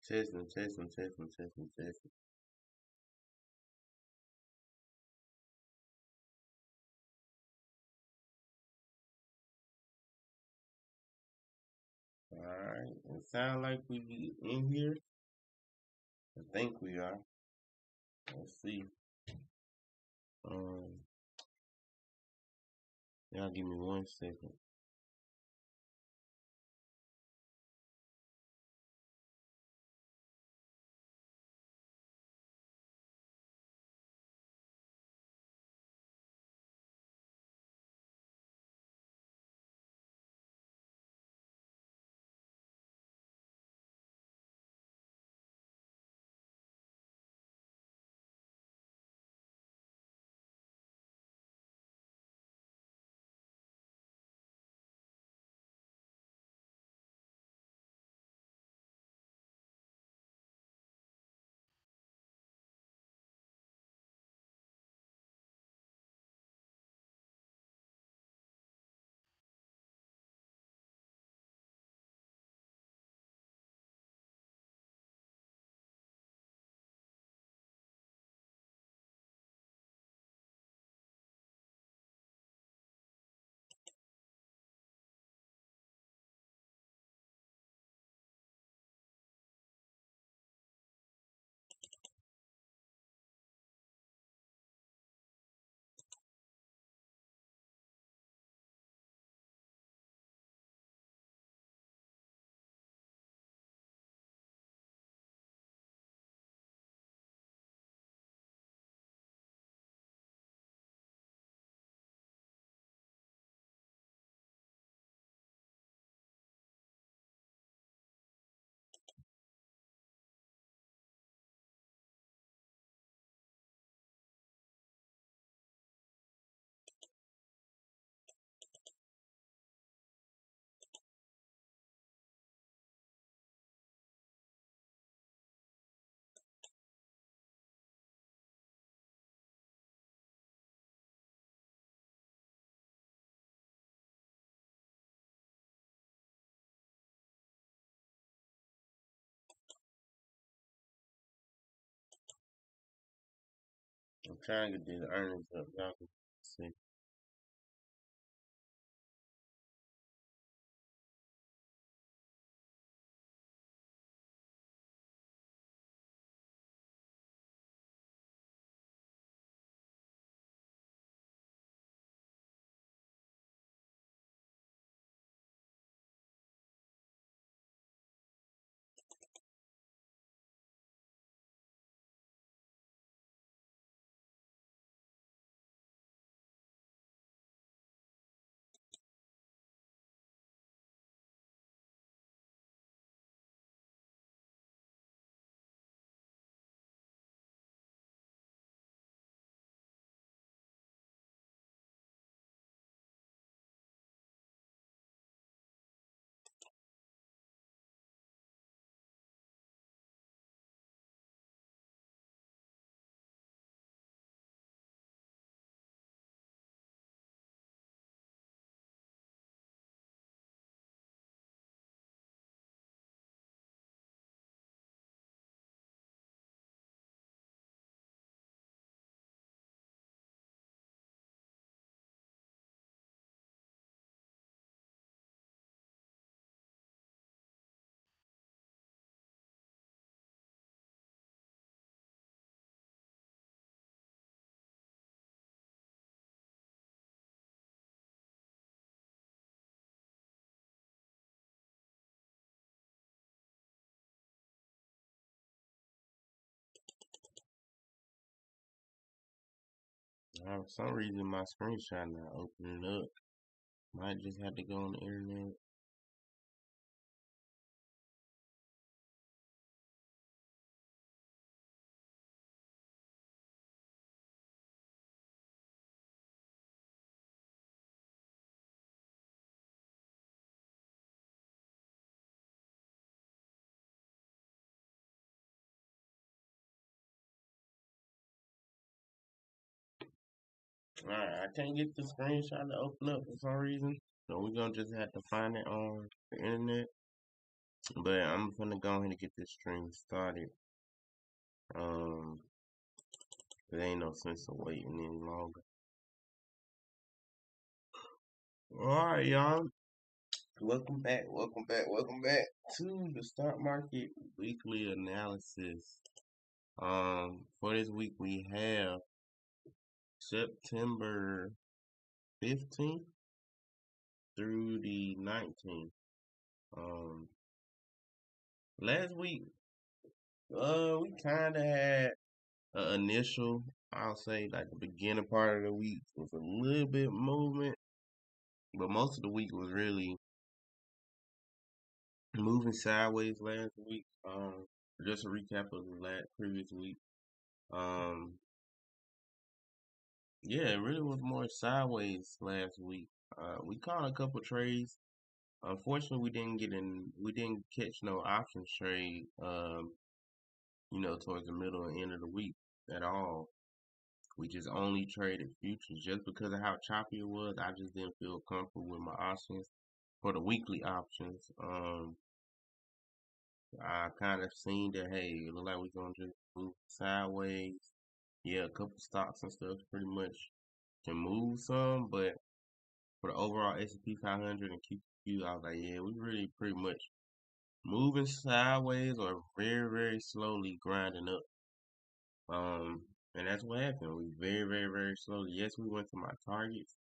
Testing. Alright, it sounds like we in here. I think we are. Let's see. Um, y'all give me 1 second. I'm trying to get these earnings up. Y'all can see. For some reason, my screenshot not opening up. Might just have to go on the internet. Alright, I can't get the screenshot to open up for some reason. So we're gonna just have to find it on the internet. But I'm gonna go ahead and get this stream started. There ain't no sense of waiting any longer. Alright, y'all. Welcome back to the Stock Market Weekly Analysis. For this week we have September 15th through the 19th. Last week, we kind of had an initial, I'll say, like the beginning part of the week was a little bit movement, but most of the week was really moving sideways last week. Just a recap of the previous week. Um, yeah, it really was more sideways last week. We caught a couple trades. Unfortunately, we didn't catch no options trade. Towards the middle and end of the week at all. We just only traded futures just because of how choppy it was. I just didn't feel comfortable with my options for the weekly options. I kind of seen that, hey, it look like we're gonna just move sideways. Yeah, a couple stocks and stuff pretty much can move some, but for the overall S&P 500 and QQQ, I was like, yeah, we really pretty much moving sideways or very, very slowly grinding up. And that's what happened. We very, very, very slowly. Yes, we went to my targets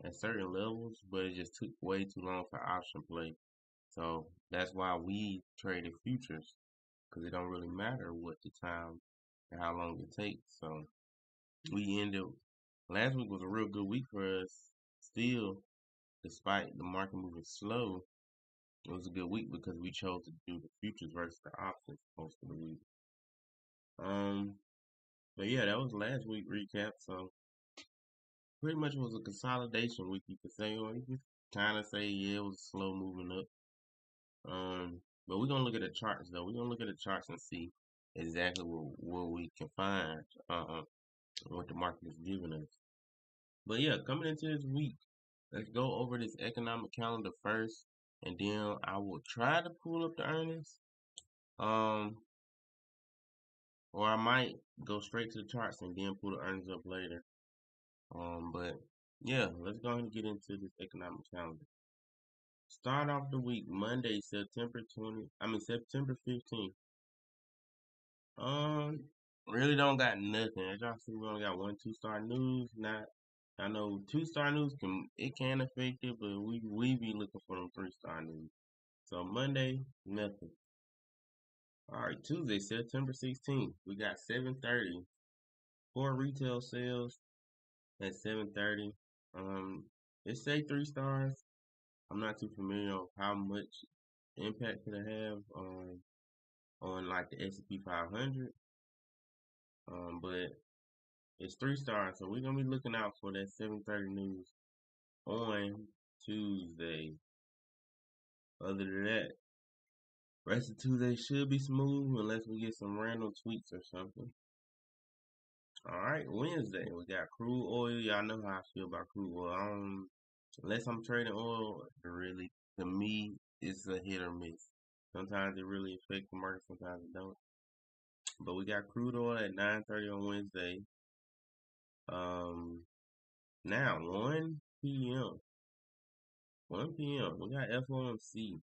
at certain levels, but it just took way too long for option play. So that's why we traded futures, because it don't really matter what the time and how long it takes. So we ended last week was a real good week for us. Still, despite the market moving slow, it was a good week because we chose to do the futures versus the options most of the week. But yeah, that was last week recap. So pretty much was a consolidation week, you could say, or you could kind of say, yeah, it was slow moving up. But we're gonna look at the charts though. We're gonna look at the charts and see exactly what we can find, what the market is giving us. But yeah, coming into this week, let's go over this economic calendar first, and then I will try to pull up the earnings. Or I might go straight to the charts and then pull the earnings up later. But yeah, let's go ahead and get into this economic calendar. Start off the week Monday, September 15th. Um, really don't got nothing. As y'all see, we only got 1 2-star news. Not, I know 2-star news can affect it, but we be looking for them 3-star news. So Monday, nothing. All right, Tuesday, September 16th, we got 7:30 for retail sales at 7:30. It say 3 stars. I'm not too familiar on how much impact could it have on like the S&P 500. But it's 3 stars, so we're gonna be looking out for that 7:30 news on Tuesday. Other than that, rest of Tuesday should be smooth unless we get some random tweets or something. All right, Wednesday we got crude oil. Y'all know how I feel about crude oil. Unless I'm trading oil, really, to me, it's a hit or miss. Sometimes it really affects the market, sometimes it don't. But we got crude oil at 9:30 on Wednesday. Now 1 p.m. 1 p.m. We got FOMC,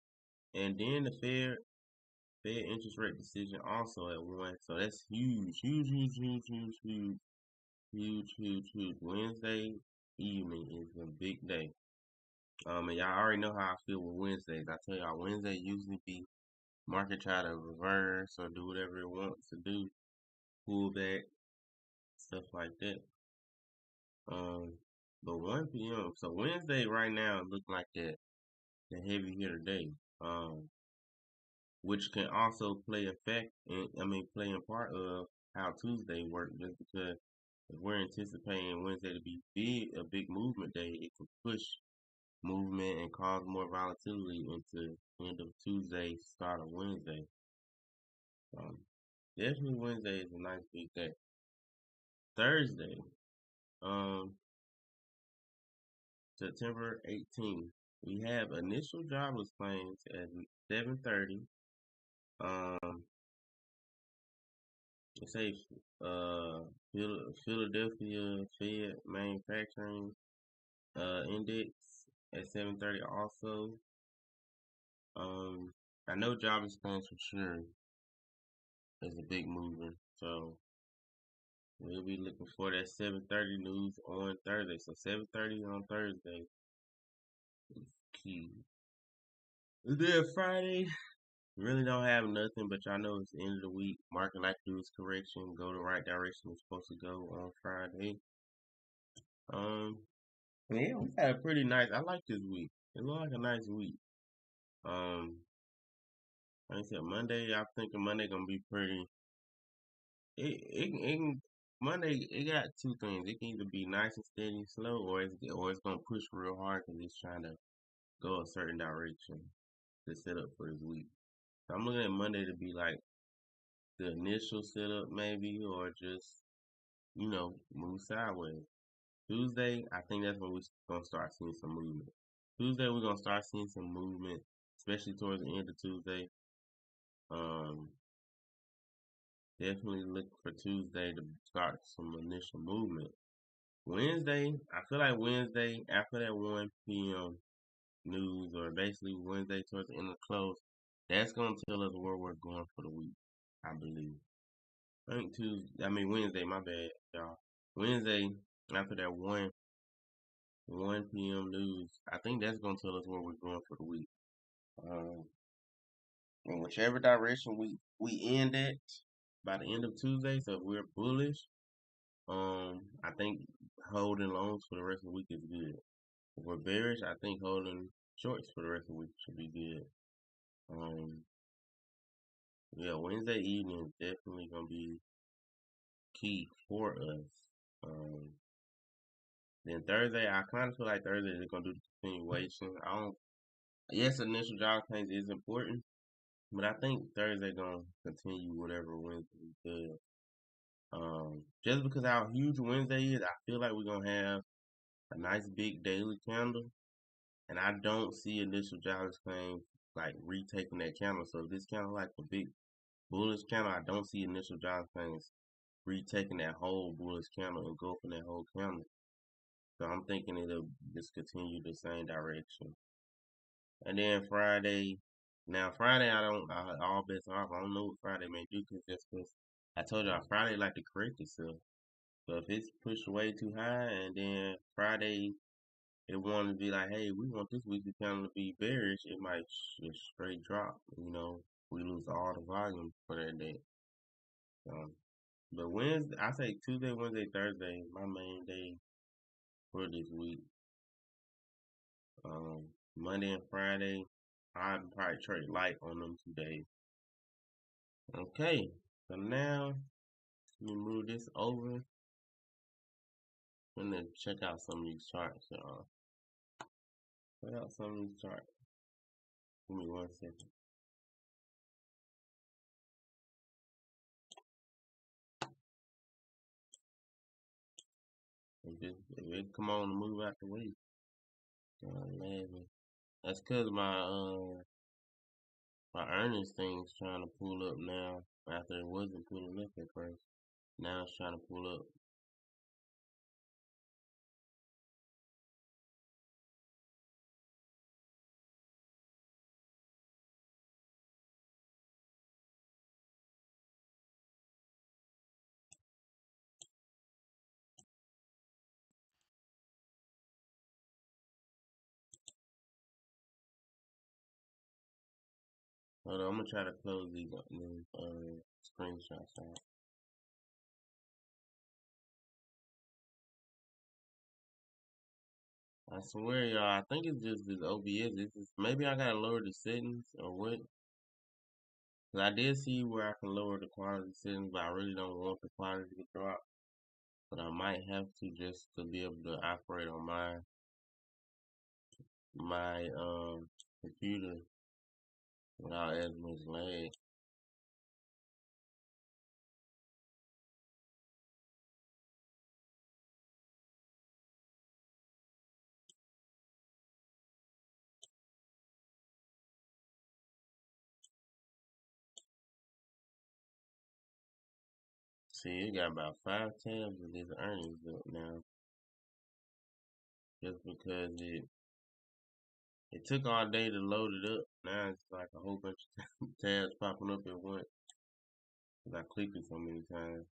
and then the Fed interest rate decision also at 1. So that's huge, huge, huge, huge, huge, huge, huge, huge, huge. Wednesday evening is a big day. And y'all already know how I feel with Wednesdays. I tell y'all, Wednesday usually be market try to reverse or do whatever it wants to do, pull back, stuff like that. But 1 p.m. So Wednesday right now look like the heavy hitter day. Which can also play play in part of how Tuesday worked, just because if we're anticipating Wednesday to be a big movement day, it can push movement and cause more volatility into end of Tuesday, start of Wednesday. Definitely Wednesday is a nice big day. Thursday, September 18th. We have initial jobless claims at 7:30. Um, it says Philadelphia Fed Manufacturing Index at 7:30 also. I know jobless claims for sure is a big mover, so we'll be looking for that 7:30 news on Thursday. So 7:30 on Thursday is key. And then Friday, really don't have nothing, but y'all know it's the end of the week. Market like to do its correction, go the right direction it's supposed to go on Friday. Um, yeah, we had a pretty nice. I like this week. It looked like a nice week. Um, like I said, Monday. I think Monday gonna be pretty. It can, Monday. It got two things. It can either be nice and steady and slow, or it's gonna push real hard because it's trying to go a certain direction to set up for this week. So I'm looking at Monday to be like the initial setup, maybe, or just move sideways. Tuesday, I think that's when we're gonna start seeing some movement. Tuesday, we're gonna start seeing some movement, especially towards the end of Tuesday. Um, Definitely look for Tuesday to start some initial movement. Wednesday, I feel like Wednesday after that 1 p.m. news, or basically Wednesday towards the end of the close, that's gonna tell us where we're going for the week. I believe. Wednesday. My bad, y'all. Wednesday after that 1 p.m. news, I think that's gonna tell us where we're going for the week. Um, in whichever direction we end at by the end of Tuesday, so if we're bullish, I think holding longs for the rest of the week is good. If we're bearish, I think holding shorts for the rest of the week should be good. Um, yeah, Wednesday evening is definitely gonna be key for us. Um, then Thursday, I kind of feel like Thursday is gonna do the continuation. I don't. Yes, initial job claims is important, but I think Thursday gonna continue whatever Wednesday does. Just because how huge Wednesday is, I feel like we're gonna have a nice big daily candle, and I don't see initial jobless claims like retaking that candle. So if this candle like a big bullish candle, I don't see initial jobless claims retaking that whole bullish candle, engulfing that whole candle. So I'm thinking it'll just continue the same direction. And then Friday, now Friday all bets are off. I don't know what Friday may do because I told y'all Friday like to correct itself. So if it's pushed way too high, and then Friday it wanted to be like, hey, we want this weekly candle to be bearish, it might just straight drop. We lose all the volume for that day. But Wednesday, I say Tuesday, Wednesday, Thursday, my main day for this week. Monday and Friday, I'd probably trade light on them 2 days. Okay, so now let me move this over. I'm gonna check out some of these charts, y'all. Check out some of these charts. Give me 1 second. If it come on to move out the way, that's cause my earnings thing's trying to pull up now after it wasn't pulling up at first. Now it's trying to pull up. Hold on, I'm gonna try to close these screenshots out. I swear, y'all, I think it's just this OBS. Maybe I gotta lower the settings or what. Cause I did see where I can lower the quality settings, but I really don't want the quality to drop. But I might have to just to be able to operate on my computer without as much lag. See, it got about 5 tabs of these earnings up now, just because it took all day to load it up. Now it's like a whole bunch of tabs popping up at once because I clicked it so many times.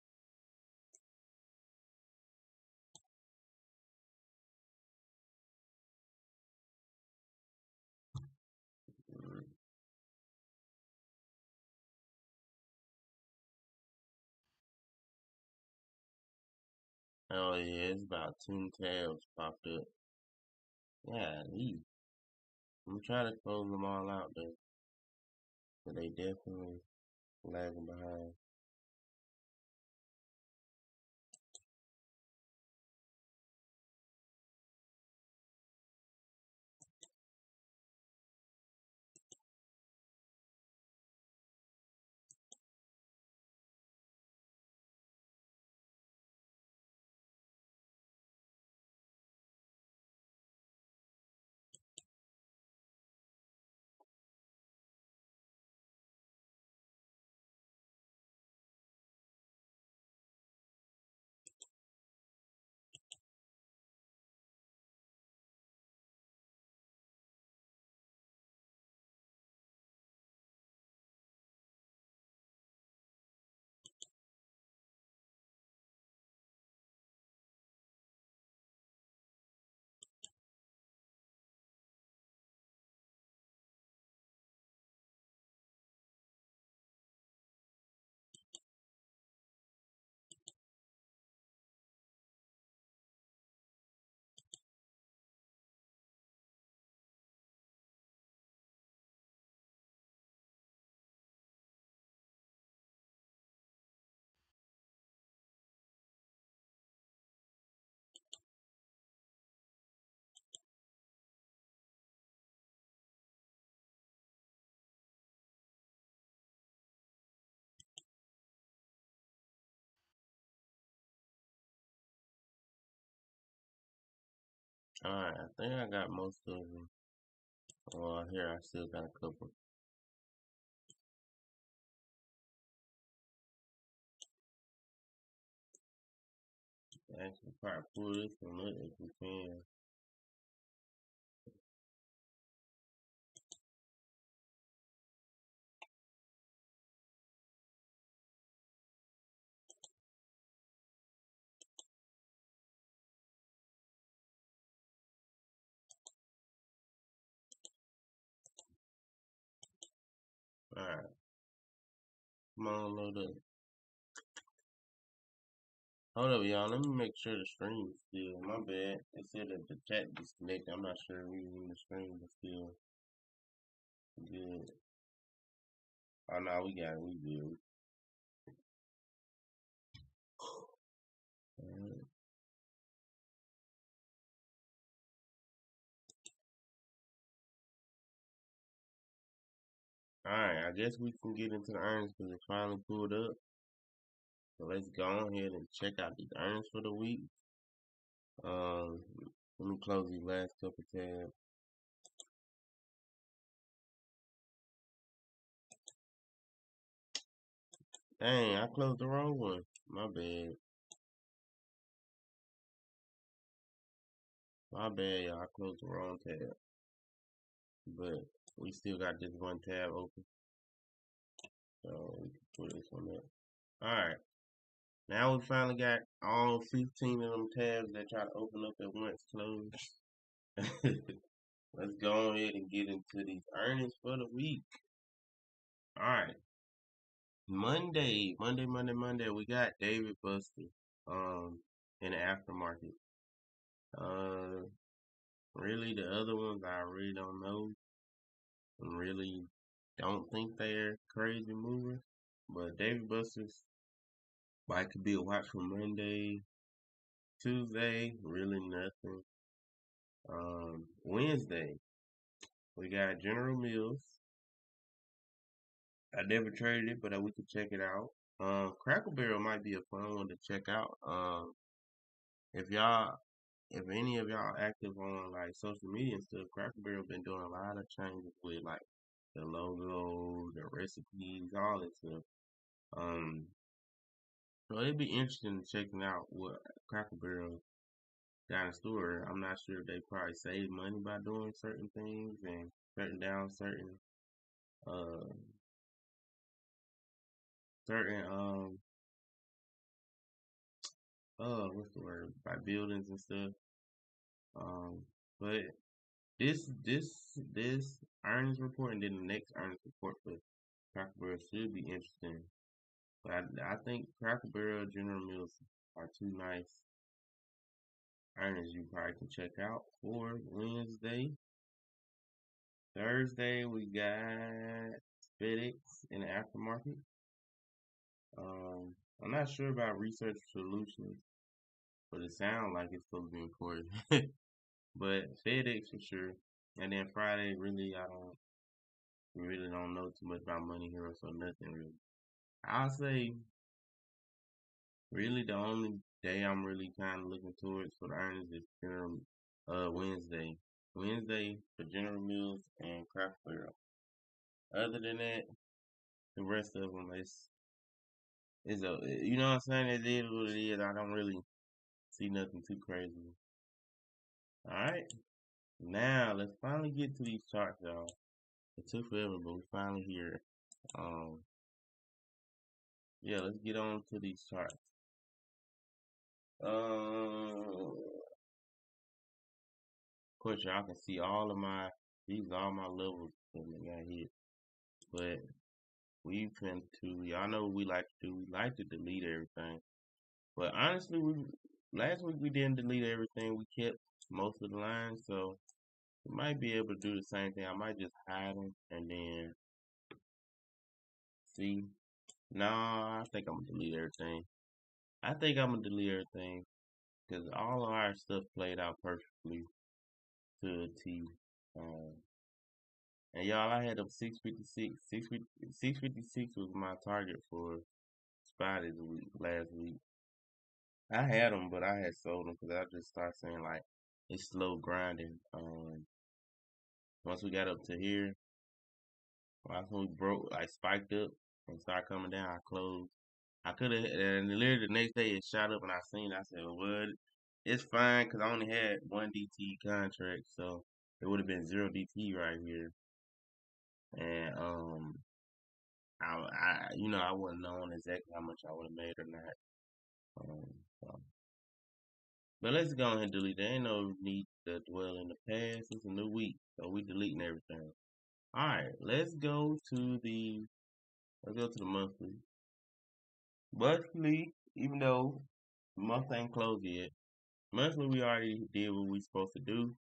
Oh yeah, it's about 10 tabs popped up. Yeah, I'm trying to close them all out though, but they definitely lagging behind. Alright, I think I got most of them. Well, here I still got a couple. Actually, probably pull this one up if we can. Alright, come on, load up. Hold up, y'all. Let me make sure the stream is still. My bad. It said that the chat disconnected. I'm not sure if the stream is still good. Oh, no, we got it. We good. Alright, I guess we can get into the earnings because it finally pulled up. So let's go ahead and check out these earnings for the week. Let me close these last couple tabs. Dang, I closed the wrong one. My bad. My bad, y'all. I closed the wrong tab. But we still got this one tab open. So we can put this one up. Alright. Now we finally got all 15 of them tabs that try to open up at once closed. Let's go ahead and get into these earnings for the week. Alright. Monday, we got David Buster in the aftermarket. Really the other ones I really don't know. And really don't think they're crazy movers. But David Buster's might could be a watch for Monday. Tuesday, really nothing. Wednesday, we got General Mills. I never traded it, but we could check it out. Cracker Barrel might be a fun one to check out. If y'all, if any of y'all active on like social media and stuff, Cracker Barrel been doing a lot of changes with like the logo, the recipes, all that stuff. Um, So it'd be interesting checking out what Cracker Barrel got in store. I'm not sure if they probably save money by doing certain things and cutting down uh certain what's the word, by buildings and stuff. Um but this earnings report and then the next earnings report for Cracker Barrel should be interesting. But I think Cracker Barrel, General Mills are two nice earnings you probably can check out for Wednesday. Thursday we got FedEx in the aftermarket. I'm not sure about Research Solutions, but it sounds like it's supposed to be important. But FedEx for sure. And then Friday, really don't know too much about Money Hero, so nothing really. I'll say really the only day I'm really kind of looking towards for the earnings is Wednesday. Wednesday for General Mills and Craft Barrel. Other than that, the rest of them is a you know what I'm saying? It is what it is. I don't really see nothing too crazy. All right, now let's finally get to these charts, y'all. It took forever, but we finally here. Um, yeah, let's get on to these charts. Of course, y'all can see all of these are all my levels that I got here. But we tend to, y'all know what we like to do. We like to delete everything. But honestly, last week we didn't delete everything. We kept most of the lines, so we might be able to do the same thing. I might just hide them and then see. No, I think I'm gonna delete everything. I think I'm gonna delete everything because all of our stuff played out perfectly to a T. Um, and y'all, I had up 656. 656 was my target for Spiders week last week. I had them, but I had sold them because I just started saying like it's slow grinding. Once we got up to here, once we broke, like spiked up and started coming down, I closed. I could have, and literally the next day it shot up and I seen it. I said, well, it's fine because I only had one DT contract, so it would have been zero DT right here. And I wasn't knowing exactly how much I would have made or not. So. But let's go ahead and delete. There ain't no need to dwell in the past. It's a new week, so we deleting everything. All right, let's go to the monthly. Monthly, even though the month ain't closed yet, monthly we already did what we supposed to do.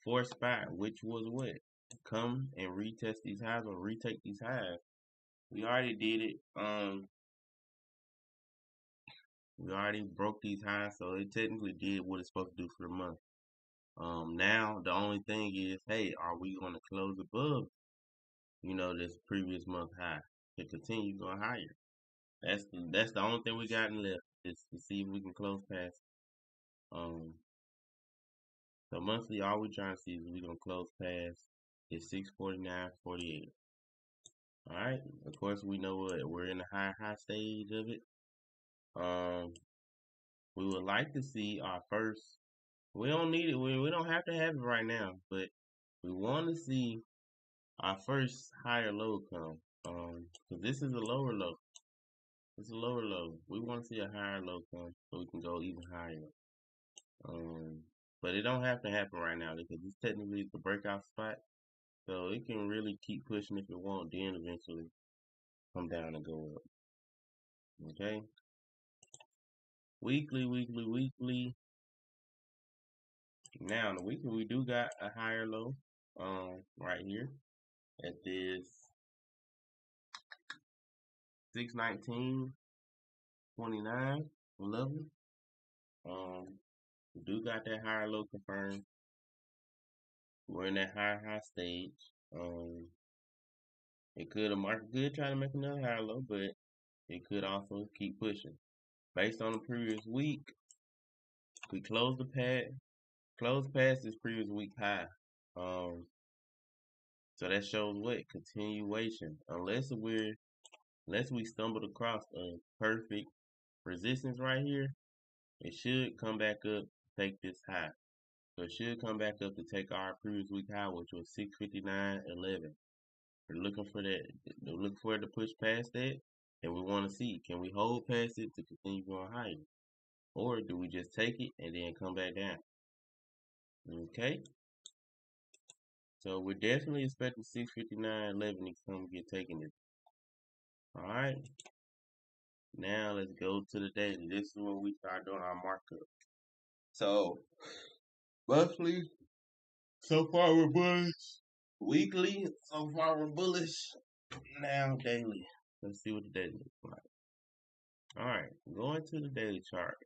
For spot, which was what? Come and retest these highs or retake these highs. We already did it. We already broke these highs, so it technically did what it's supposed to do for the month. Now the only thing is, hey, are we going to close above, this previous month high to continue going higher? That's the only thing we got left is to see if we can close past. Um, so monthly, all we trying to see is we gonna close past is 649.48. All right. Of course, we know we're in the high stage of it. We would like to see our first. We don't need it. We don't have to have it right now, but we want to see our first higher low come. Because this is a lower low. It's a lower low. We want to see a higher low come so we can go even higher. But it don't have to happen right now because this technically is the breakout spot. So it can really keep pushing if it won't, then eventually come down and go up. Okay. Weekly. Now the weekly we do got a higher low right here at this 619.29 level. We do got that higher low confirmed. We're in that high stage. The market could try to make another higher low, but it could also keep pushing. Based on the previous week, we closed past this previous week high. So that shows what? Continuation. Unless we stumbled across a perfect resistance right here, it should come back up, take this high. So it should come back up to take our previous week high, which was 659.11. We're looking for that. We're looking for it to push past that, and we want to see, can we hold past it to continue going higher, or do we just take it and then come back down? Okay. So we're definitely expecting 659.11 to come get taken. All right. Now let's go to the daily. This is when we start doing our markup. So monthly, so far we're bullish. Weekly, so far we're bullish. Now daily. Let's see what the daily looks like. All right, going to the daily chart.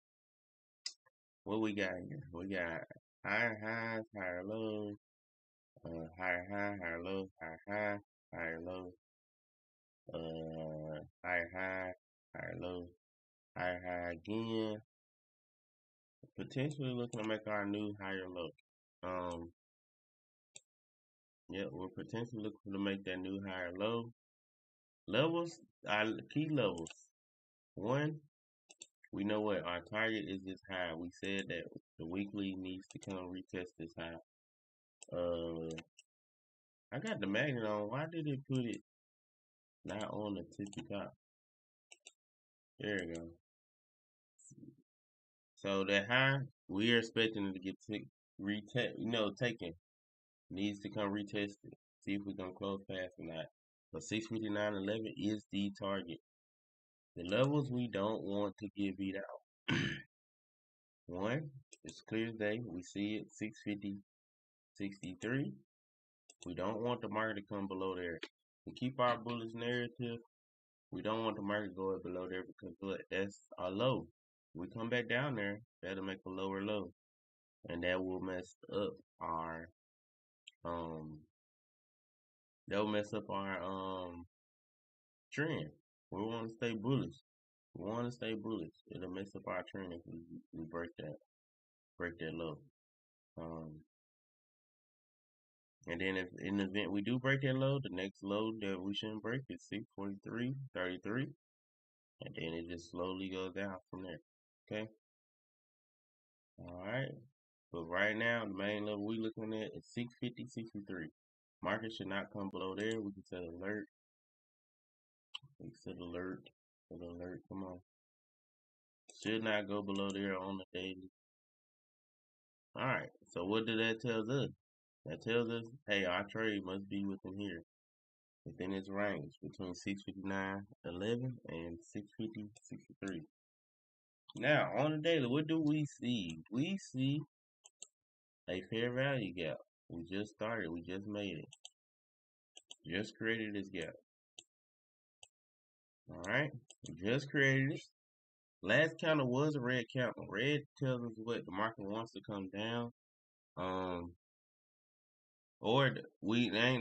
What we got here? We got higher highs, higher lows, higher high, higher low, higher high, higher low, higher high, higher low, higher high again. Potentially looking to make our new higher low. Yeah, we're potentially looking to make that new higher low. Levels, our key levels. One, we know what our target is this high. We said that the weekly needs to come retest this high. I got the magnet on. Why did it put it not on the tippy top? There we go. So that high, we are expecting it to get taken. Needs to come retest it. See if we can close past or not. But 659.11 is the target. The levels we don't want to get beat out. One, it's clear as day. We see it 650.63. We don't want the market to come below there. To keep our bullish narrative, we don't want the market to go below there because look, that's our low. We come back down there, that'll make a lower low. And that will mess up our trend. We want to stay bullish. We want to stay bullish. It'll mess up our trend if we break that low. And then if in the event we do break that low, the next low that we shouldn't break is 643.33. And then it just slowly goes down from there. Okay? Alright. But right now, the main level we're looking at is 650.63. Market should not come below there. We can set alert. We can set alert. Set alert. Come on. Should not go below there on the daily. Alright. So what did that tell us? That tells us, hey, our trade must be within here. Within its range between 659.11 and 650.63. Now, on the daily, what do we see? We see a fair value gap. We just started. We just made it. Just created this gap. Alright? We just created it. Last candle was a red candle. Red tells us what the market wants to come down.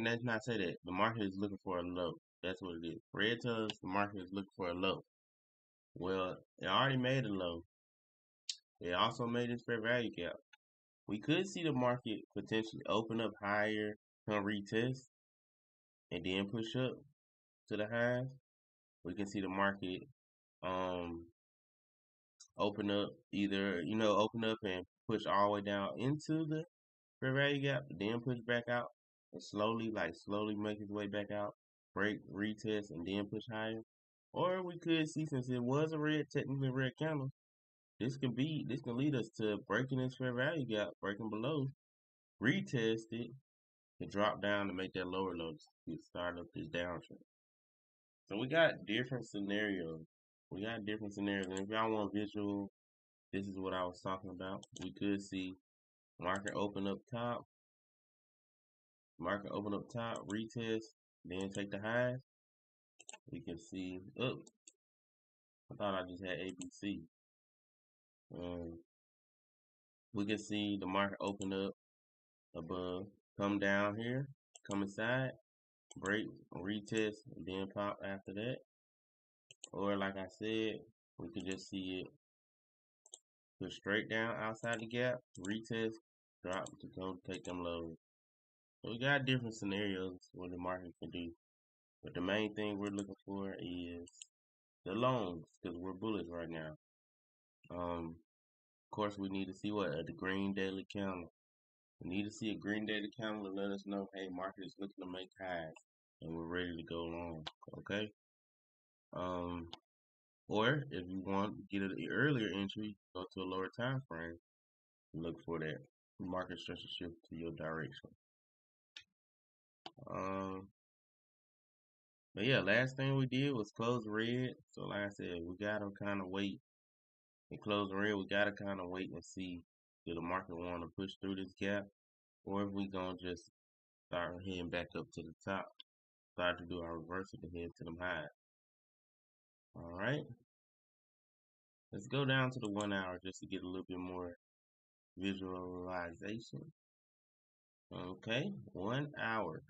Let's not say that. The market is looking for a low. That's what it is. Red tells us the market is looking for a low. Well, it already made a low. It also made this fair value gap. We could see the market potentially open up higher, come retest, and then push up to the highs. We can see the market open up open up and push all the way down into the fair value gap, then push back out and slowly make its way back out, break, retest, and then push higher. Or we could see, since it was a technically red candle, this can lead us to breaking this fair value gap, breaking below, retest it, and drop down to make that lower low to start up this downtrend. So we got different scenarios. And if y'all want visual, this is what I was talking about. We could see market open up top, retest, then take the highs. We can see, I thought I just had ABC. We can see the market open up above, come down here, come inside, break, retest, and then pop after that. Or like I said, we could just see it push straight down outside the gap, retest, drop to go take them lows. So we got different scenarios what the market can do. But the main thing we're looking for is the longs, because we're bullish right now. Of course, we need to see what the green daily candle. We need to see a green daily candle to let us know, hey, market is looking to make highs, and we're ready to go long. Okay. Or if you want to get an earlier entry, go to a lower time frame and look for that market structure shift to your direction. But yeah, last thing we did was close red. So like I said, we gotta kind of wait and close red. We gotta kind of wait and see do the market want to push through this gap, or if we gonna just start heading back up to the top, start to do our reversal to head to the highs. All right, let's go down to the 1 hour just to get a little bit more visualization. Okay, 1 hour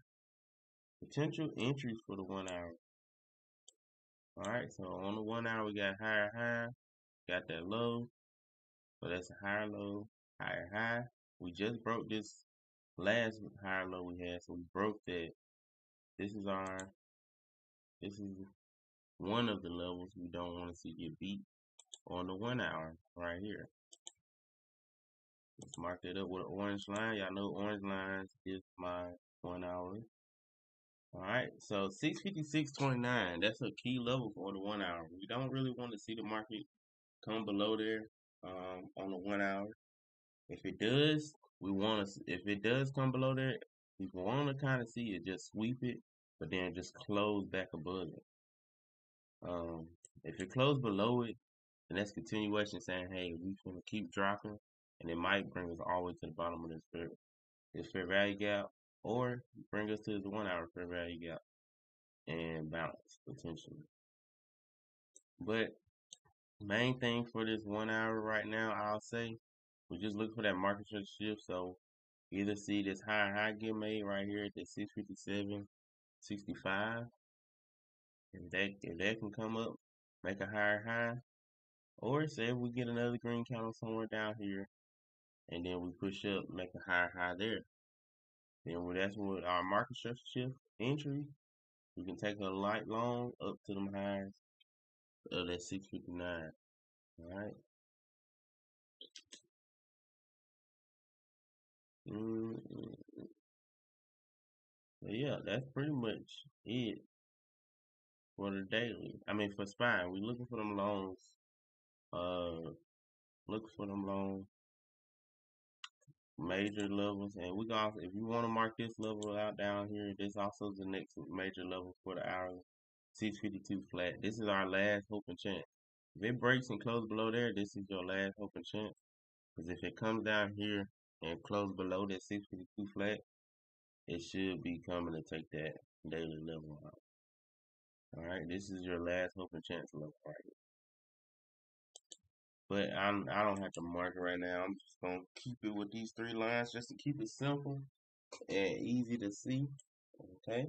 potential entries for the 1 hour. All right, so on the 1 hour we got higher high, got that low, so that's a higher low, higher high. We just broke this last higher low we had, so we broke that. This is one of the levels we don't want to see get beat on the 1 hour right here. Let's mark that up with an orange line. Y'all know orange lines is my 1 hour. All right, so 656.29. That's a key level for the 1 hour. We don't really want to see the market come below there on the 1 hour. If it does, if it does come below there, we want to kind of see it just sweep it, but then just close back above it. If it closed below it, then that's continuation saying, hey, we gonna keep dropping, and it might bring us all the way to the bottom of this fair value gap, or bring us to the 1 hour fair value gap and bounce potentially. But main thing for this 1 hour right now, I'll say, we just look for that market structure shift. So either see this high get made right here at the 657.65. If that can come up, make a higher high, or say if we get another green candle somewhere down here, and then we push up, make a higher high there. Then that's with our market structure shift entry, we can take a light long up to them highs of that 659. All right. But yeah, that's pretty much it for the daily. I mean, for SPY, we looking for them longs. Look for them long major levels, and we got, if you want to mark this level out down here, this also is the next major level for the hourly. 652 flat. This is our last hope and chance. If it breaks and closes below there, this is your last hope and chance. Because if it comes down here and close below that 652 flat, it should be coming to take that daily level out. All right, this is your last hope and chance level right here. But I don't have to mark it right now. I'm just gonna keep it with these 3 lines just to keep it simple and easy to see. Okay,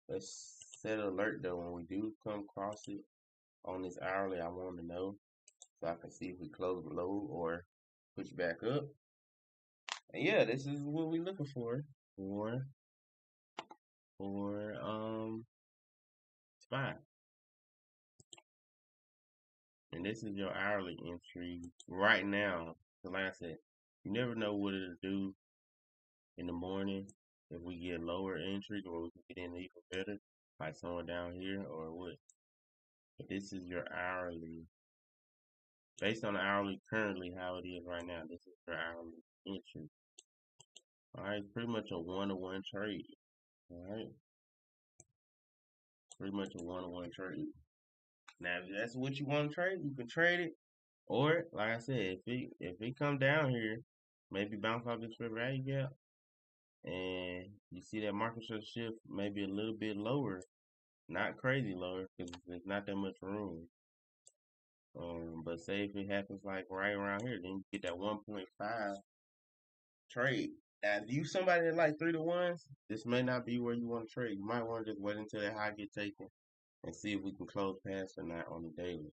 let's set an alert though when we do come across it on this hourly. I want to know so I can see if we close below or push back up. And yeah, this is what we're looking for SPY. And this is your hourly entry right now. So like I said, you never know what it'll do in the morning if we get lower entries, or we can get in even better, like somewhere down here or what. But this is your hourly. Based on the hourly currently how it is right now, this is your hourly entry. Alright, it's pretty much a 1-to-1 trade. Alright. Pretty much a 1-to-1 trade. Now if that's what you want to trade, you can trade it. Or like I said, if it come down here, maybe bounce off this fair value gap, and you see that market structure shift maybe a little bit lower, not crazy lower, because there's not that much room. But say if it happens like right around here, then you get that 1.5 trade. Now, if you somebody that like 3-to-1s, this may not be where you want to trade. You might want to just wait until that high get taken and see if we can close past or not on the daily.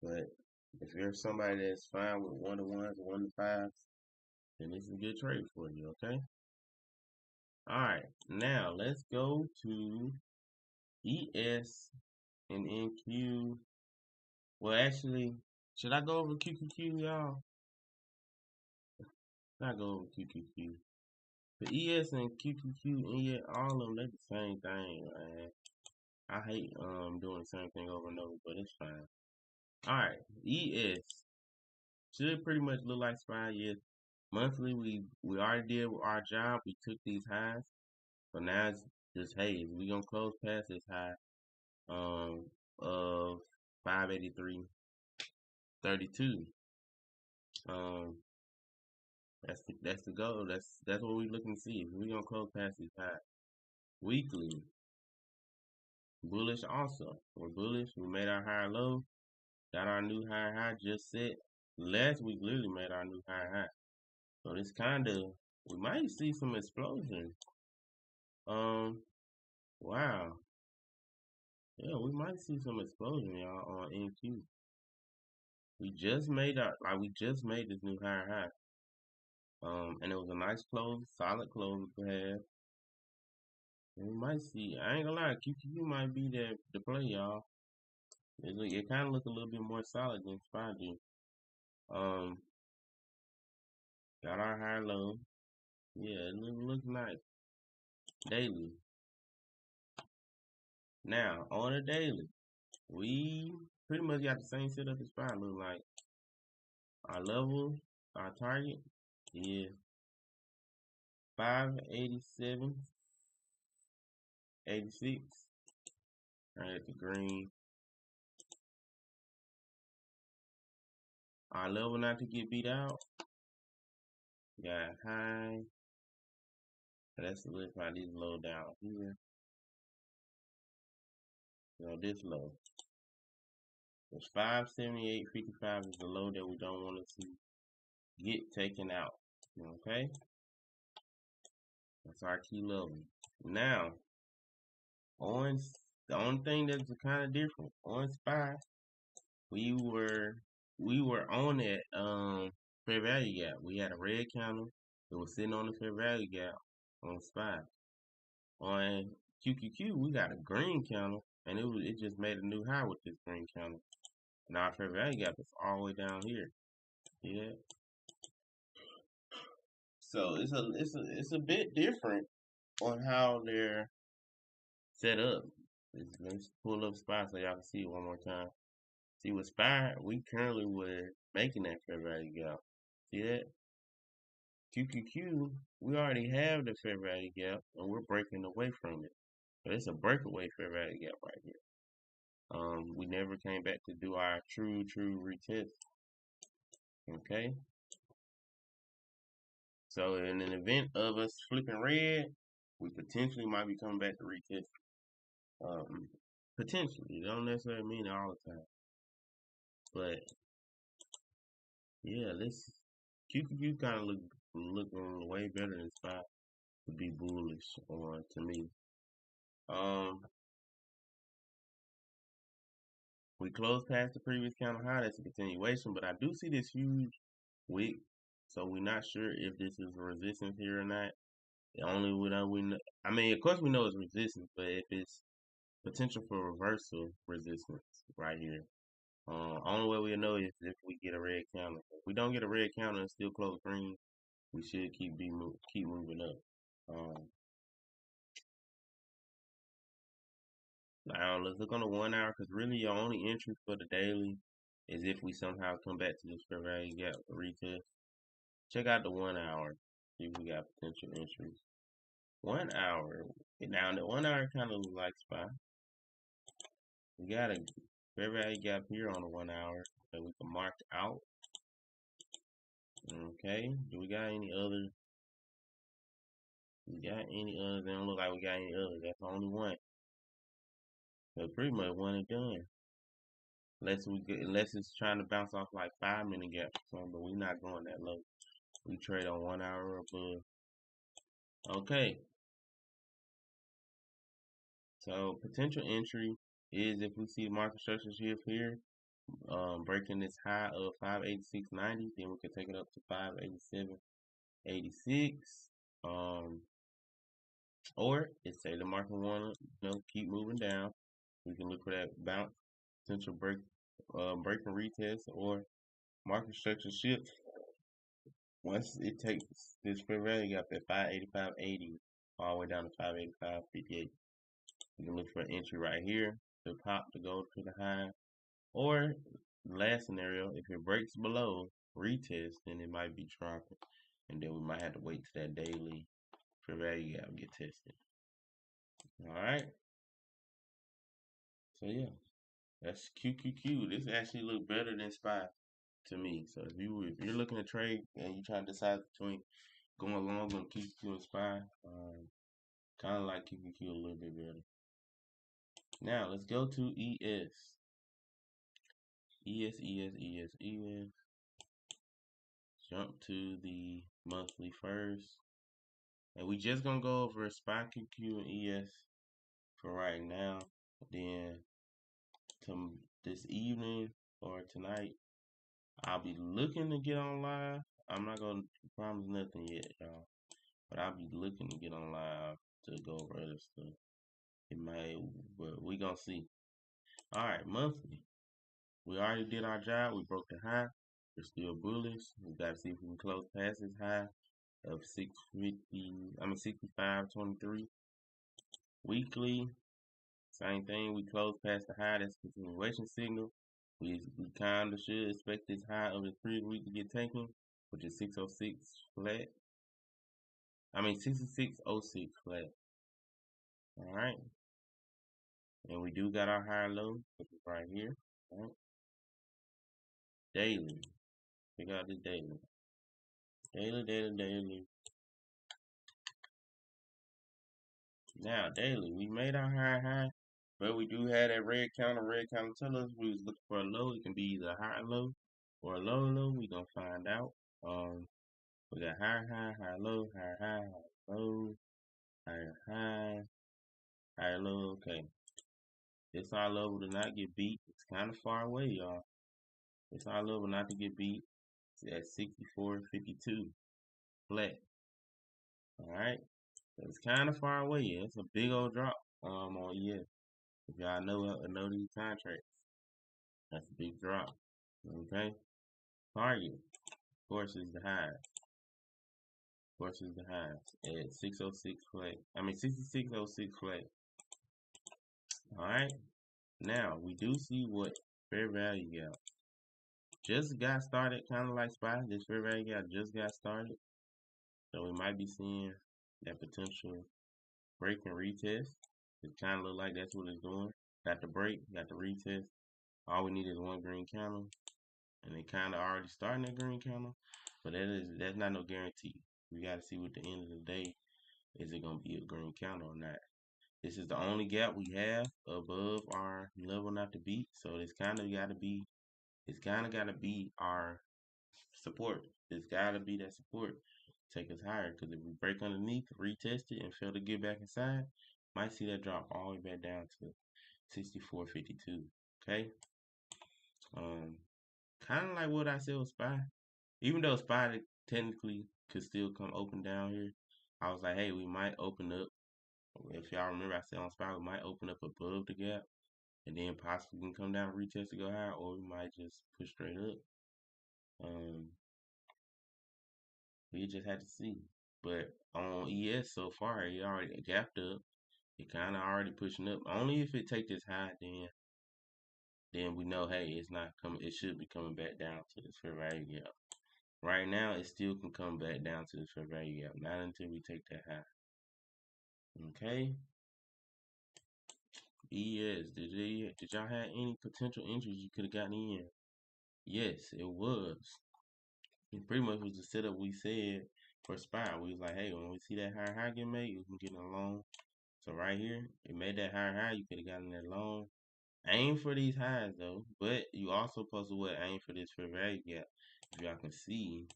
But if you're somebody that's fine with 1-to-1s, 1-to-5s, then this is a good trade for you, okay? Alright, now let's go to ES And NQ, well, actually, should I go over QQQ, y'all? Should I go over QQQ? The ES and QQQ, and yet all of them, they the same thing, man. I hate doing the same thing over and over, but it's fine. Alright, ES should pretty much look like SPY, yes. Monthly, we already did our job. We took these highs. So now it's just haze. We gonna close past this high of 583.32. That's the goal. That's what we looking to see. We gonna close past this high. Weekly, bullish also. We're bullish. We made our higher low. Got our new high just set. Last week literally made our new high. So this kinda, we might see some explosion. Wow. Yeah, we might see some explosion, y'all, on NQ. We just made this new high. And it was a nice close, solid close we had. And we might see, I ain't gonna lie, QQQ might be the play, y'all. It kind of look a little bit more solid than SPY. Got our high low. Yeah, it looks nice. Daily. Now, on a daily, we pretty much got the same setup as SPY. Look like our level, our target is 587.86. Right at the green. Our level not to get beat out. Got high. Let's solidify this low down here. So this low. It's 578.55 is the low that we don't want to see get taken out. Okay? That's our key level. Now, the only thing that's kind of different on SPY, we were on that fair value gap. We had a red candle. It was sitting on the fair value gap on SPY. On QQQ, we got a green candle, and it just made a new high with this green candle. And our fair value gap is all the way down here. See that? So it's a bit different on how they're set up. Let's pull up SPY so y'all can see it one more time. See, with SPY, we currently were making that fair value gap. See that? QQQ, we already have the fair value gap, and we're breaking away from it. But it's a breakaway fair value gap right here. We never came back to do our true retest. Okay? So in an event of us flipping red, we potentially might be coming back to retest. Potentially. It don't necessarily mean it all the time. But yeah, this QQQ kind of looking way better than SPY to be bullish on to me. We closed past the previous candle high. That's a continuation, but I do see this huge wick, so we're not sure if this is a resistance here or not. The only I mean, of course we know it's resistance, but if it's potential for reversal resistance right here. Only way we know is if we get a red candle. If we don't get a red candle and still close green, we should keep moving up. Now let's look on the 1 hour, because really your only entry for the daily is if we somehow come back to this fair value gap for retest. Check out the 1 hour. See if we got potential entries. 1 hour. Now the 1 hour kind of looks like SPY. We got a fair value gap here on the 1 hour that we can mark out. Okay. Do we got any other? We got any others? They don't look like we got any others. That's the only one. So pretty much one and done. Unless it's trying to bounce off like 5-minute gaps or something, but we're not going that low. We trade on 1 hour or above. Okay. So potential entry is if we see market structure shift here, breaking this high of 586.90, then we can take it up to 587.86. Or it's say the market wanna keep moving down. We can look for that bounce, potential break, break and retest, or market structure shift. Once it takes this fair value gap at 585.80 all the way down to 585.58, you can look for an entry right here to pop to go to the high. Or last scenario, if it breaks below retest, then it might be dropping, and then we might have to wait till that daily fair value gap get tested. All right. So yeah, that's QQQ. This actually look better than SPY to me. So if you're looking to trade and you trying to decide between going long on QQQ and SPY, kind of like QQQ a little bit better. Now let's go to ES. ES. Jump to the monthly first. And we just gonna go over SPY, QQ, and ES for right now. Then to this evening or tonight, I'll be looking to get on live. I'm not gonna promise nothing yet, y'all. But I'll be looking to get on live to go over other stuff. It might, but we gonna see. Alright, monthly. We already did our job. We broke the high. We're still bullish. We gotta see if we can close past this high of 65.23. Weekly, same thing. We closed past the high. That's a continuation signal. We kind of should expect this high of the previous week to get taken, which is 606 flat. 6606 flat. All right. And we do got our higher low, which is right here. All right. Daily. Check out this daily. Daily. Now, daily, we made our high, but we do have that red counter. Red counter tell us we was looking for a low. It can be either a high low or a low low. We gonna find out. We got high, low, high, low, high, low. Okay, it's our level to not get beat. It's kind of far away, y'all. It's our level not to get beat. It's at 64.52 flat. All right, so it's kind of far away. Yeah, it's a big old drop. On ES. If y'all know these contracts, that's a big drop. Okay, target. Of course, is the high. At 606 flat. 6606 flat. All right. Now we do see what fair value gap just got started, kind of like SPY. This fair value gap just got started, so we might be seeing that potential break and retest. It kind of look like that's what it's doing. Got the break, got the retest. All we need is one green candle, and it kind of already starting that green candle, but that's not no guarantee. We got to see what the end of the day is. It gonna be a green candle or not? This is the only gap we have above our level not to beat, so it's kind of got to be our support. It's got to be that support take us higher, because if we break underneath, retest it, and fail to get back inside, might see that drop all the way back down to 64.52. Okay. Kind of like what I said with SPY. Even though SPY technically could still come open down here, I was like, hey, we might open up. If y'all remember, I said on SPY, we might open up above the gap, and then possibly can come down, retest to go high, or we might just push straight up. We just had to see. But on ES so far, it already gapped up. It kind of already pushing up. Only if it take this high, then we know, hey, it's not coming. It should be coming back down to this fair value gap. Right now, it still can come back down to this fair value gap. Not until we take that high. Okay. ES, did y'all have any potential entries you could have gotten in? Yes, it was. It pretty much was the setup we said for SPY. We was like, hey, when we see that high get made, we can get in a long. So right here, it made that high. You could have gotten that long. Aim for these highs though, but you also supposed to aim for this fair value gap. If y'all can see,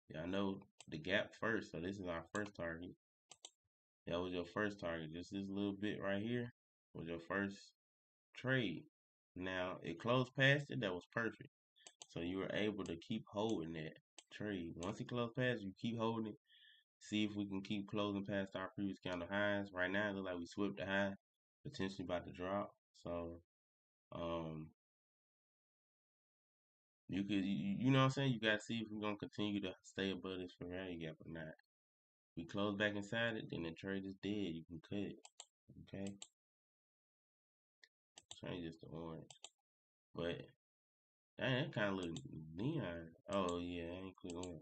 y'all know the gap first. So this is our first target. That was your first target. Just this little bit right here was your first trade. Now it closed past it. That was perfect. So you were able to keep holding that trade. Once it closed past, you keep holding it. See if we can keep closing past our previous candle highs. Right now, it looks like we swept the high. potentially about to drop. So, um, you know what I'm saying? You gotta see if we're gonna continue to stay above this fair value gap or not. We close back inside it, then the trade is dead. You can cut it. Okay, change this to orange. But dang, that kind of look neon. Oh yeah, I ain't click on it.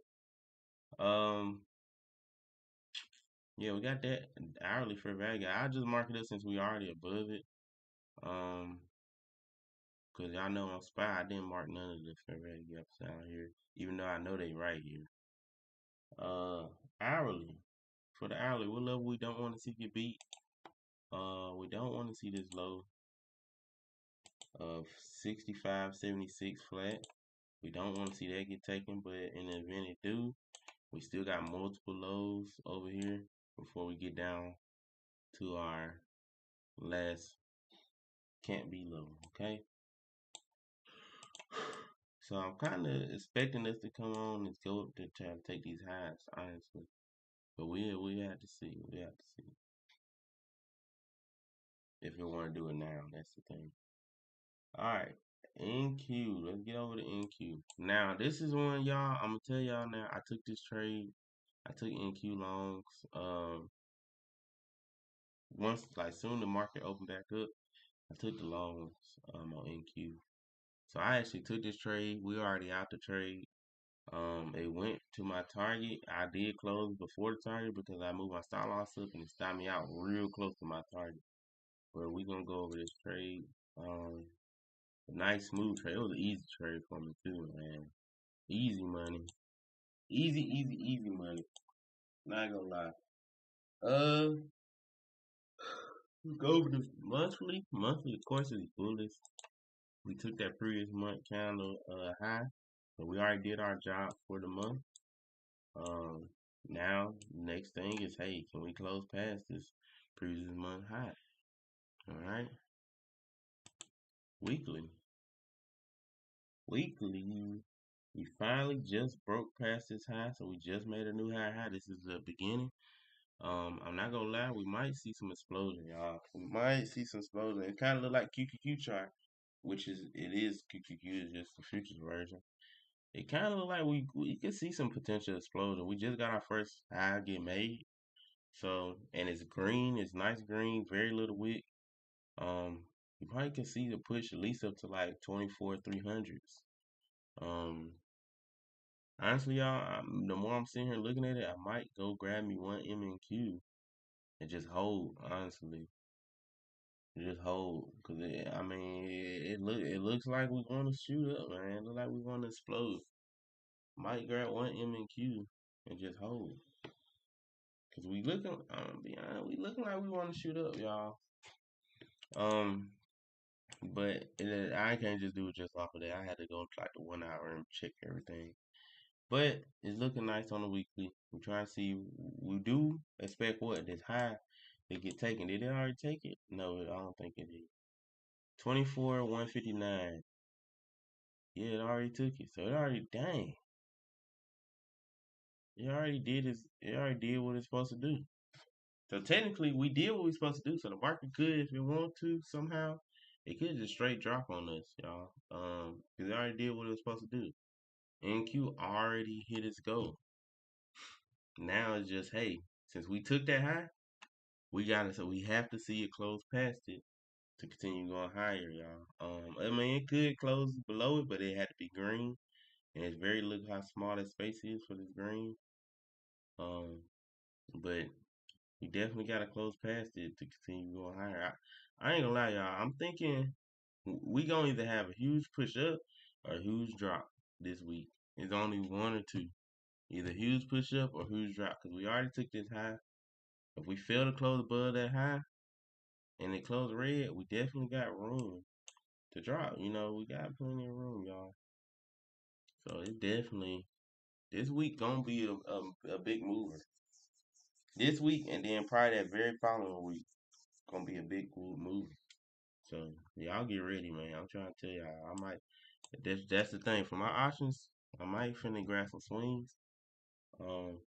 Yeah, we got that hourly fair value gap. I just mark it up since we already above it. Um, cause y'all know on SPY I didn't mark none of the fair value gaps down here, even though I know they right here. Hourly. For the hourly, what level we don't want to see get beat? We don't want to see this low of 65.76 flat. We don't want to see that get taken, but in the event it do, we still got multiple lows over here before we get down to our last can't be low, okay? So I'm kind of expecting us to come on and go up to try to take these highs, honestly. But we have to see. We have to see if we want to do it now. That's the thing. All right, NQ. Let's get over to NQ. Now this is one, y'all. I'm gonna tell y'all now. I took this trade. I took NQ longs. Once like soon the market opened back up, I took the longs on NQ. So I actually took this trade. We already out the trade. It went to my target. I did close before the target because I moved my stop loss up and it stopped me out real close to my target. But we gonna go over this trade. A nice smooth trade. It was an easy trade for me too, man. Easy money. Easy money. Not gonna lie. Uh, go over this monthly. Monthly, of course, is bullish. We took that previous month candle high, so we already did our job for the month. Um, Now next thing is, hey, can we close past this previous month high? All right, weekly, weekly. We finally just broke past this high, so we just made a new high. This is the beginning. I'm not gonna lie, we might see some explosion, y'all. We might see some explosion. It kind of look like QQQ chart, which is it is QQQ is just the futures version. It kind of look like we could see some potential explosion. We just got our first high get made, so and it's green, it's nice green, very little wick. Um, you probably can see the push at least up to like 24,300s. Um, Honestly, y'all, the more I'm sitting here looking at it, I might go grab me one M and Q and just hold. Honestly, just hold, cause I mean, it looks like we want to shoot up, man. It look like we want to explode. Might grab one M and Q and just hold, cause we looking. I'm be honest, we looking like we want to shoot up, y'all. Um, but I can't just do it just off of that. I had to go like the 1 hour and check everything. But it's looking nice on the weekly. We're trying to see. We do expect what this high to get taken. Did it already take it? No, I don't think it did. 24,159. Yeah, it already took it. So it already dang. It already did this. It already did what it's supposed to do. So technically, we did what we are supposed to do. So the market could, if it want to, somehow, it could just straight drop on us, y'all. Because it already did what it was supposed to do. NQ already hit its goal. Now it's just, hey, since we took that high, we got it. So we have to see it close past it to continue going higher, y'all. I mean, it could close below it, but it had to be green. And it's very look how small that space is for this green. Um, but we definitely got to close past it to continue going higher. I ain't gonna lie, y'all. I'm thinking we gonna either have a huge push up or a huge drop this week. It's only one or two, either huge push up or huge drop. Cause we already took this high. If we fail to close above that high and it close red, we definitely got room to drop. You know, we got plenty of room, y'all. So it's definitely this week gonna be a big mover. This week and then probably that very following week gonna be a big move. So y'all get ready, man. I'm trying to tell y'all, I might. That's the thing for my options. I might finna grab some swings. Um,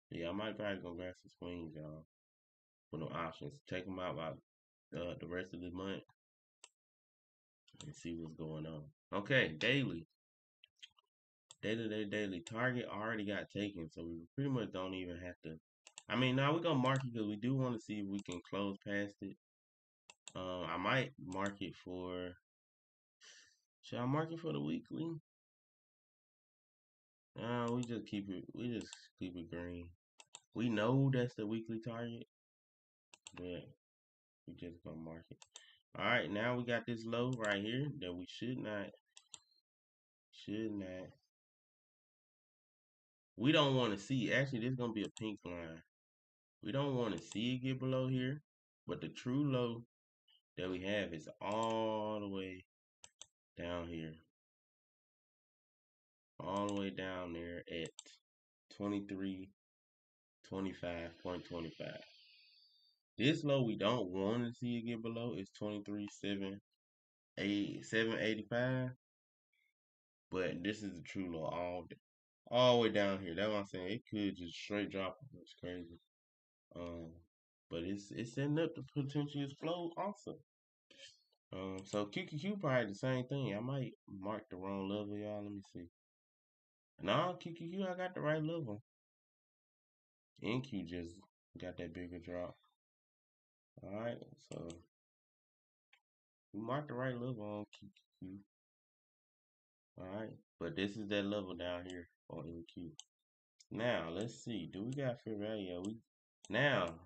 yeah, I might probably go grab some swings, y'all. For no options, take them out. the rest of the month and see what's going on. Okay, daily. Daily target already got taken, so we pretty much don't even have to. I mean, now we're gonna mark it because we do want to see if we can close past it. I might mark it for. Should I mark it for the weekly? We just keep it. We just keep it green. We know that's the weekly target, but we just gonna mark it. All right, now we got this low right here that we should not. We don't want to see. Actually, this is gonna be a pink line. We don't want to see it get below here, but the true low that we have is all the way down here, all the way down there at 2325.25. This low we don't want to see it get below is 23,785, but this is the true low all the way down here. That's what I'm saying. It could just straight drop. It's crazy. Um, but it's setting up to potentially explode also. So QQQ probably the same thing. I might mark the wrong level, y'all. Let me see. No, QQQ, I got the right level. NQ just got that bigger drop. All right, so we marked the right level on QQQ. All right, but this is that level down here on NQ. Now let's see. Do we got fair value? Now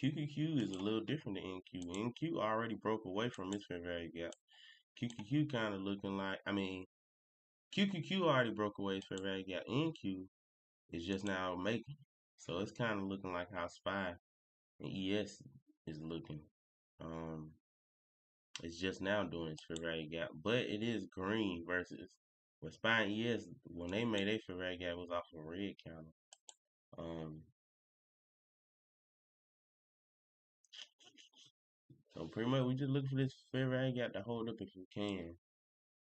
QQQ is a little different than NQ. NQ already broke away from its fair value gap. QQQ kind of looking like, I mean, QQQ already broke away its fair value gap. NQ is just now making. So it's kind of looking like how SPY and ES is looking. It's just now doing its fair value gap, but it is green versus with SPY and ES when they made their fair value gap was off a red counter. So pretty much we just look for this fair value gap to hold up if we can.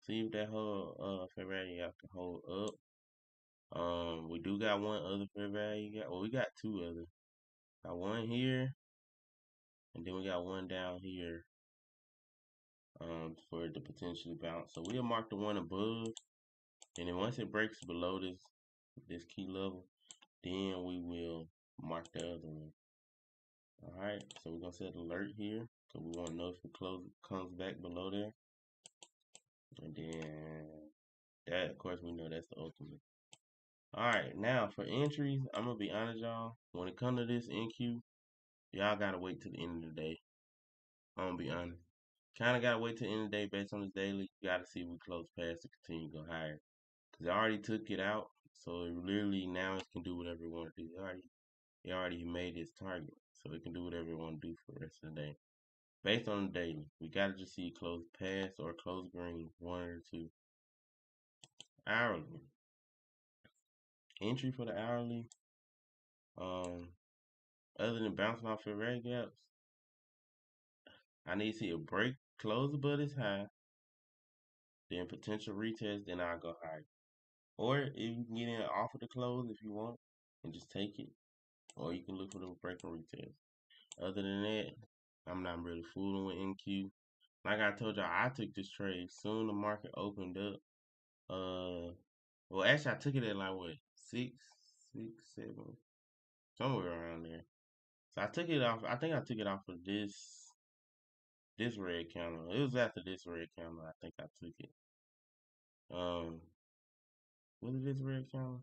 See if that whole fair value gap can hold up. We do got one other fair value gap. Well, we got two other. Got one here, and then we got one down here. For it to potentially bounce. So we'll mark the one above, and then once it breaks below this key level, then we will mark the other one. All right, so we're gonna set alert here because we want to know if it comes back below there, and then that, of course, we know that's the ultimate. All right, now for entries, I'm gonna be honest, y'all. When it comes to this NQ, y'all gotta wait till the end of the day. I'm gonna be honest. Kind of gotta wait till the end of the day based on this daily. You gotta see if we close past to continue to go higher. Cause I already took it out, so it literally now it can do whatever it want to do. It already made its target, so it can do whatever it want to do for the rest of the day. Based on the daily, we gotta just see it close past or close green, one or two. Hourly entry for the hourly. Other than bouncing off your red gaps, I need to see a break, close above this high, then potential retest, then I'll go higher. Or if you can get in off of the close if you want and just take it. Or you can look for the break and retest. Other than that, I'm not really fooling with NQ. Like I told y'all, I took this trade soon the market opened up. Well actually I took it at like what 6, 7, somewhere around there. So I took it off. I think I took it off of this red candle. It was after this red candle. I think I took it. Was it this red candle?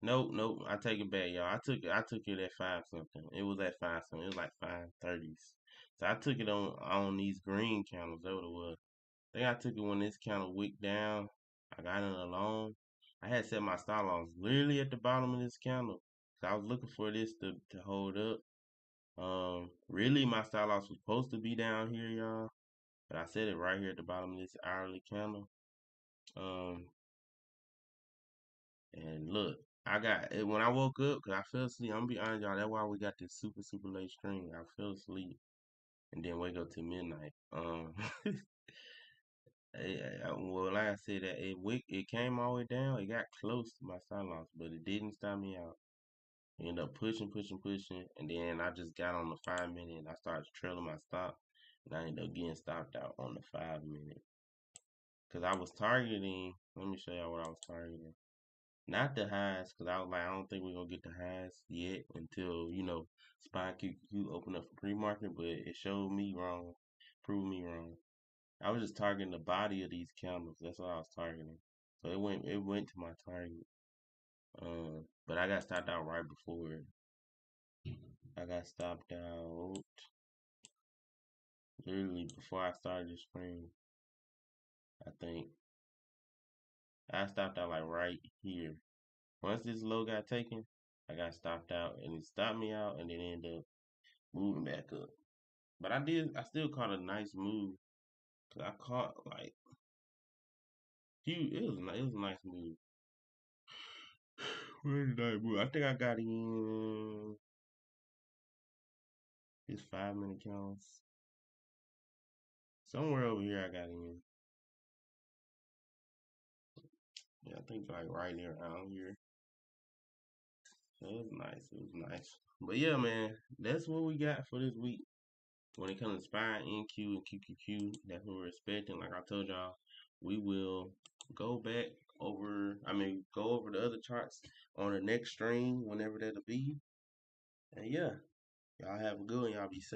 Nope. I take it back, y'all. I took it at 5 something. It was at 5 something. It was like 5:30s. So I took it on these green candles. That's what it was. I think I took it when this candle wicked down. I got in alone. I had set my stop loss literally at the bottom of this candle. So I was looking for this to hold up. Really my stop loss was supposed to be down here, y'all. But I set it right here at the bottom of this hourly candle. And look, I got it when I woke up because I fell asleep. I'm gonna be honest, y'all. That's why we got this super late stream. I fell asleep and then wake up to midnight. Well, like I said, that it came all the way down. It got close to my stop loss, but it didn't stop me out. Ended up pushing, and then I just got on the 5 minute and I started trailing my stop, and I ended up getting stopped out on the 5 minute because I was targeting. Let me show y'all what I was targeting. Not the highs, because I was like, I don't think we're gonna get the highs yet until Spy QQ open up for pre-market, but it showed me wrong, proved me wrong. I was just targeting the body of these candles. That's what I was targeting. So it went to my target. But I got stopped out right before it. I got stopped out literally before I started the screen. I think I stopped out like right here. Once this low got taken, I got stopped out, and it stopped me out, and then ended up moving back up. But I still caught a nice move. 'Cause I caught like it was a nice move. Where did I move? I think I got in this 5 minute counts. Somewhere over here I got in. Yeah, I think like right near around here. So it was nice. It was nice. But yeah, man, that's what we got for this week. When it comes to SPY, NQ, and QQQ, that's what we're expecting. Like I told y'all, we will go back go over the other charts on the next stream, whenever that'll be. And yeah, y'all have a good one. Y'all be safe.